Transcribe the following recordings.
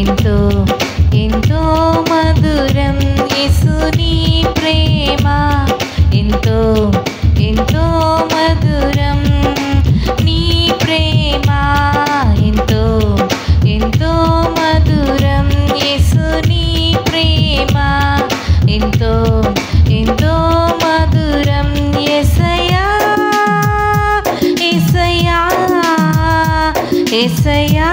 ఎంతో ఎంతో మధురం యేసుని ప్రేమ ఎంతో ఎంతో మధురం నీ ప్రేమ ఎంతో ఎంతో మధురం యేసుని ప్రేమ ఎంతో ఎంతో మధురం యేసయ్యా యేసయ్యా యేసయ్యా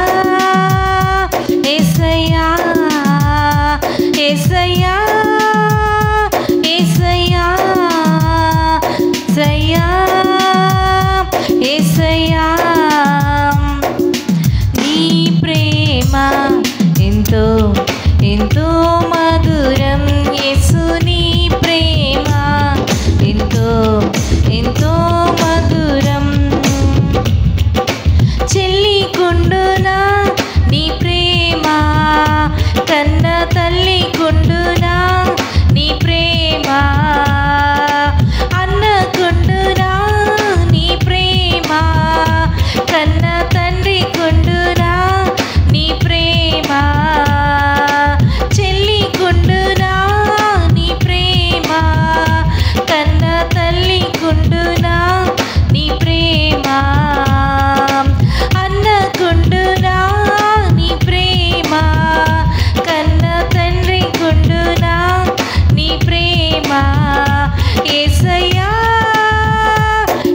యేసయ్యా యేసయ్యా యేసయ్యా సయ్యా యేసయ్యా నీ ప్రేమ ఎంతో ఎంతో మధురం యేసుని ప్రేమ ఎంతో ఎంతో మధురం చెల్లి కుండునా నీ ప్రేమ కన్న తల్లి కుండునా నీ ప్రేమ అన్న కుండునా నీ ప్రేమ కన్న తండ్రి కుండునా నీ ప్రేమ చెల్లి కుండునా నీ ప్రేమ కన్న తల్లి కుండునా నీ ప్రేమ అన్న కుండునా నీ ప్రేమ కన్న తండ్రి కుండునా నీ ప్రేమ యేసయ్యా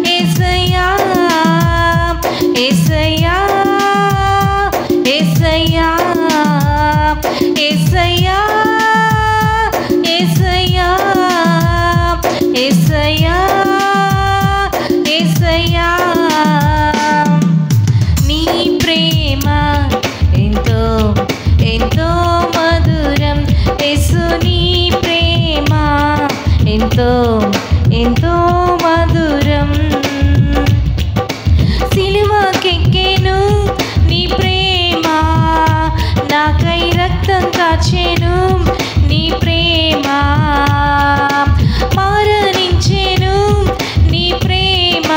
యేసయ్యా యేసయ్యా యేసయ్యా యేసయ్యా యేసయ్యా యేసయ్యా యేసయ్యా నీ ప్రేమ ఎంతో ఎంతో మధురం యేసుని ప్రేమ ఎంతో ఎంతో మధురం సిలువకెక్కెను నీ ప్రేమ నాకై రక్తం కాచెను నీ ప్రేమ మరణించెను నీ ప్రేమ